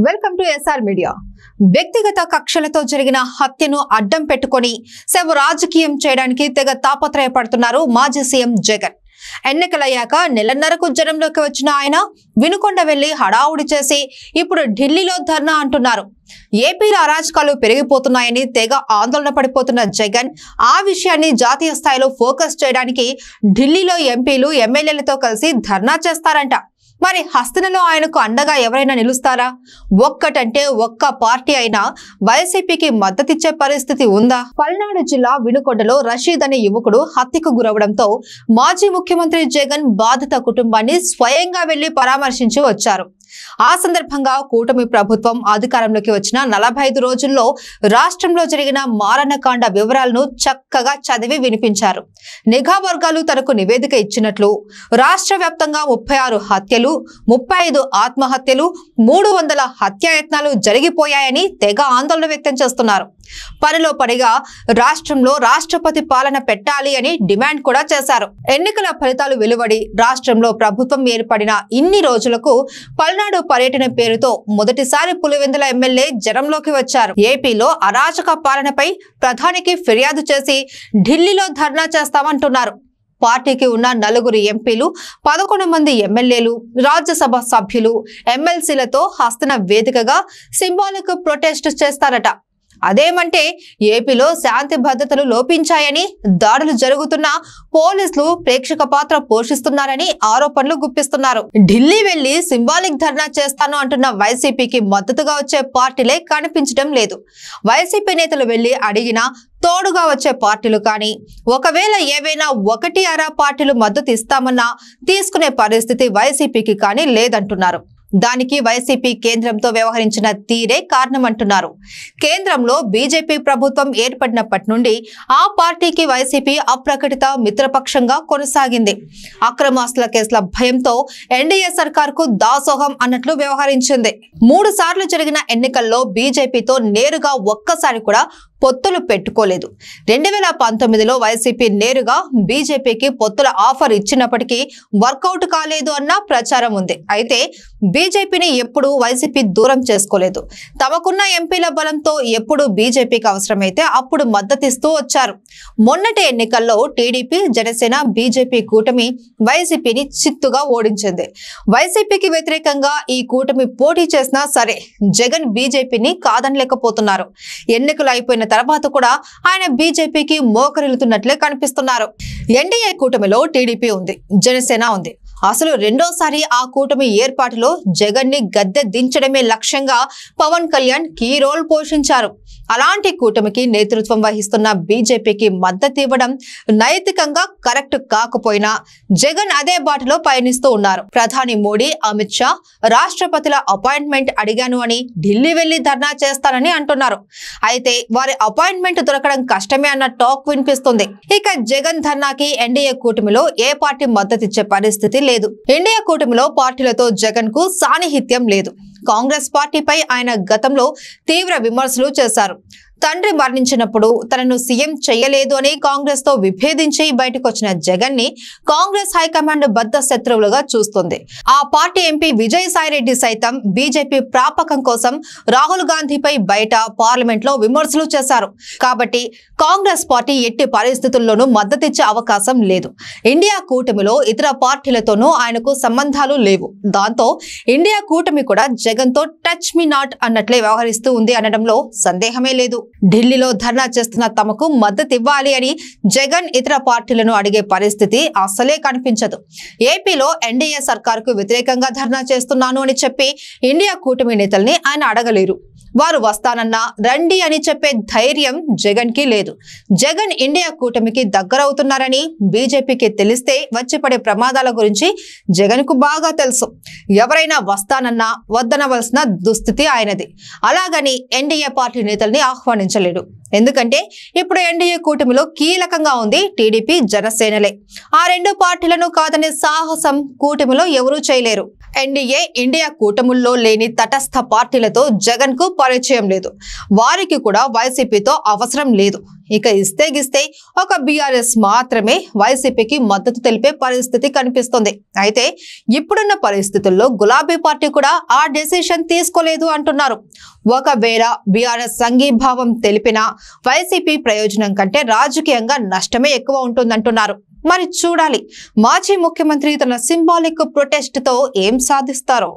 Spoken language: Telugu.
Welcome to SR media. వ్యక్తిగత కక్షలతో జరిగిన హత్యను అడ్డం పెట్టుకొని శవ రాజకీయం చేయడానికి తెగ తాపత్రయపడుతున్నారు మాజీ సీఎం జగన్. ఎన్నికలయ్యాక నెలన్నరకు జనంలోకి వచ్చిన ఆయన వినుకొండ వెళ్లి హడావుడి చేసి ఇప్పుడు ఢిల్లీలో ధర్నా అంటున్నారు. ఏపీలో అరాచకాలు పెరిగిపోతున్నాయని తెగ ఆందోళన పడిపోతున్న జగన్ ఆ విషయాన్ని జాతీయ స్థాయిలో ఫోకస్ చేయడానికి ఢిల్లీలో ఎంపీలు ఎమ్మెల్యేలతో కలిసి ధర్నా చేస్తారంట. మరి హస్తినలో ఆయనకు అండగా ఎవరైనా నిలుస్తారా? ఒక్కటంటే ఒక్క పార్టీ అయినా వైసీపీకి మద్దతిచ్చే పరిస్థితి ఉందా? పల్నాడు జిల్లా వినుకొండలో రషీద్ అనే యువకుడు హత్యకు గురవడంతో మాజీ ముఖ్యమంత్రి జగన్ బాధిత కుటుంబాన్ని స్వయంగా వెళ్లి పరామర్శించి వచ్చారు. ఆ సందర్భంగా కూటమి ప్రభుత్వం అధికారంలోకి వచ్చిన 45 రోజుల్లో రాష్ట్రంలో జరిగిన మారణకాండ వివరాలను చక్కగా చదివి వినిపించారు. నిఘా వర్గాలు తనకు నివేదిక ఇచ్చినట్లు రాష్ట్ర వ్యాప్తంగా 36 హత్యలు, 35 ఆత్మహత్యలు, 300 హత్యాయత్నాలు జరిగిపోయాయని తెగ ఆందోళన వ్యక్తం చేస్తున్నారు. పనిలో పనిగా రాష్ట్రంలో రాష్ట్రపతి పాలన పెట్టాలి అని డిమాండ్ కూడా చేశారు. ఎన్నికల ఫలితాలు వెలువడి రాష్ట్రంలో ప్రభుత్వం ఏర్పడిన ఇన్ని రోజులకు పల్నాడు పర్యటన పేరుతో మొదటిసారి పులివెందుల ఎమ్మెల్యే జనంలోకి వచ్చారు. ఏపీలో అరాచక పాలనపై ప్రధానికి ఫిర్యాదు చేసి ఢిల్లీలో ధర్నా చేస్తామంటున్నారు. పార్టీకి ఉన్న 4 ఎంపీలు, 11 మంది ఎమ్మెల్యేలు, రాజ్యసభ సభ్యులు, ఎమ్మెల్సీలతో హస్తిన వేదికగా సింబాలిక్ ప్రొటెస్ట్ చేస్తారట. అదేమంటే ఏపీలో శాంతి భద్రతలు లోపించాయని, దాడులు జరుగుతున్నా పోలీసులు ప్రేక్షక పాత్ర పోషిస్తున్నారని ఆరోపణలు గుప్పిస్తున్నారు. ఢిల్లీ వెళ్లి సింబాలిక్ ధర్నా చేస్తాను అంటున్న వైసీపీకి మద్దతుగా వచ్చే పార్టీలే కనిపించడం లేదు. వైసీపీ నేతలు వెళ్లి అడిగినా తోడుగా వచ్చే పార్టీలు కానీ, ఒకవేళ ఏవైనా 1-2 పార్టీలు మద్దతు ఇస్తామన్నా తీసుకునే పరిస్థితి వైసీపీకి కానీ లేదంటున్నారు. దానికి వైసీపీ కేంద్రంతో వ్యవహరించిన తీరే కారణమంటున్నారు. కేంద్రంలో బీజేపీ ప్రభుత్వం ఏర్పడినప్పటి నుండి ఆ పార్టీకి వైసీపీ అప్రకటిత మిత్రపక్షంగా కొనసాగింది. అక్రమాస్తుల కేసుల భయంతో ఎన్డీఏ సర్కార్కు దాసోహం అన్నట్లు వ్యవహరించింది. 3 సార్లు జరిగిన ఎన్నికల్లో బీజేపీతో నేరుగా ఒక్కసారి కూడా పొత్తులు పెట్టుకోలేదు. 2019లో వైసీపీ నేరుగా బీజేపీకి పొత్తుల ఆఫర్ ఇచ్చినప్పటికీ వర్కౌట్ కాలేదు అన్న ప్రచారం ఉంది. అయితే బీజేపీని ఎప్పుడూ వైసీపీ దూరం చేసుకోలేదు. తమకున్న ఎంపీల బలంతో ఎప్పుడు బీజేపీకి అవసరమైతే అప్పుడు మద్దతిస్తూ వచ్చారు. మొన్నటి ఎన్నికల్లో టీడీపీ, జనసేన, బీజేపీ కూటమి వైసీపీని చిత్తుగా ఓడించింది. వైసీపీకి వ్యతిరేకంగా ఈ కూటమి పోటీ చేసినా సరే జగన్ బీజేపీని కాదనలేకపోతున్నారు. ఎన్నికలు అయిపోయిన తర్వాత కూడా ఆయన బీజేపీకి మోకరిల్లుతున్నట్లే కనిపిస్తున్నారు. ఎన్డీఏ కూటమిలో టీడీపీ ఉంది, జనసేన ఉంది. అసలు రెండోసారి ఆ కూటమి ఏర్పాటులో జగన్ ని గద్దె దించడమే లక్ష్యంగా పవన్ కళ్యాణ్ కీ రోల్ పోషించారు. అలాంటి కూటమికి నేతృత్వం వహిస్తున్న బీజేపీకి మద్దతు ఇవ్వడం నైతికంగా కరెక్ట్ కాకపోయినా జగన్ అదే బాటలో పయనిస్తూ ఉన్నారు. ప్రధాని మోడీ, అమిత్ షా రాష్ట్రపతుల అపాయింట్మెంట్ అడిగాను అని ఢిల్లీ వెళ్లి ధర్నా చేస్తారని అంటున్నారు. అయితే వారి అపాయింట్మెంట్ దొరకడం కష్టమే అన్న టాక్ వినిపిస్తుంది. ఇక జగన్ ధర్నాకి ఎన్డీఏ కూటమిలో ఏ పార్టీ మద్దతిచ్చే పరిస్థితి లేదు. ఇండియా కూటమిలో పార్టీలతో జగన్ కు సాన్నిహిత్యం లేదు. కాంగ్రెస్ పార్టీపై ఆయన గతంలో తీవ్ర విమర్శలు చేశారు. తండ్రి మరణించినప్పుడు తనను సీఎం చేయలేదు అని కాంగ్రెస్ తో విభేదించి బయటకు వచ్చిన జగన్ ని కాంగ్రెస్ హైకమాండ్ బద్ద శత్రువులుగా చూస్తుంది. ఆ పార్టీ ఎంపీ విజయసాయిరెడ్డి సైతం బీజేపీ ప్రాపకం కోసం రాహుల్ గాంధీపై బయట పార్లమెంట్ లో విమర్శలు చేశారు. కాబట్టి కాంగ్రెస్ పార్టీ ఎట్టి పరిస్థితుల్లోనూ మద్దతిచ్చే అవకాశం లేదు. ఇండియా కూటమిలో ఇతర పార్టీలతోనూ ఆయనకు సంబంధాలు లేవు. దాంతో ఇండియా కూటమి కూడా జగన్ తో టచ్ మీ నాట్ అన్నట్లే వ్యవహరిస్తూ ఉంది అనడంలో సందేహమే లేదు. ఢిల్లీలో ధర్నా చేస్తున్న తమకు మద్దతు ఇవ్వాలి అని జగన్ ఇతర పార్టీలను అడిగే పరిస్థితి అస్సలే కనిపించదు. ఏపీలో ఎన్డీఏ సర్కారుకు వ్యతిరేకంగా ధర్నా చేస్తున్నాను అని చెప్పి ఇండియా కూటమి నేతల్ని ఆయన అడగలేరు. వారు వస్తానన్నా రండి అని చెప్పే ధైర్యం జగన్ కి లేదు. జగన్ ఇండియా కూటమికి దగ్గరవుతున్నారని బీజేపీకి తెలిస్తే వచ్చి పడే ప్రమాదాల గురించి జగన్ కు బాగా తెలుసు. ఎవరైనా వస్తానన్నా వద్దనవలసిన దుస్థితి ఆయనది. అలాగని ఎన్డీఏ పార్టీ నేతల్ని ఆహ్వానించలేడు. ఎందుకంటే ఇప్పుడు ఎన్డీఏ కూటమిలో కీలకంగా ఉంది టీడీపీ, జనసేనలే. ఆ 2 పార్టీలను కాదనే సాహసం కూటమిలో ఎవరూ చేయలేరు. ఎన్డీఏ, ఇండియా కూటముల్లో లేని తటస్థ పార్టీలతో జగన్ కు పరిచయం లేదు. వారికి కూడా వైసీపీతో అవసరం లేదు. ఇక ఇస్తే గిస్తే ఒక బీఆర్ఎస్ మాత్రమే వైసీపీకి మద్దతు తెలిపే పరిస్థితి కనిపిస్తుంది. అయితే ఇప్పుడున్న పరిస్థితుల్లో గులాబీ పార్టీ కూడా ఆ డెసిషన్ తీసుకోలేదు అంటున్నారు. ఒకవేళ బీఆర్ఎస్ సంఘీభావం తెలిపినా వైసీపీ ప్రయోజనం కంటే రాజకీయంగా నష్టమే ఎక్కువ ఉంటుందంటున్నారు. మరి చూడాలి మాజీ ముఖ్యమంత్రి తన సింబాలిక్ ప్రొటెస్ట్ తో ఏం సాధిస్తారో.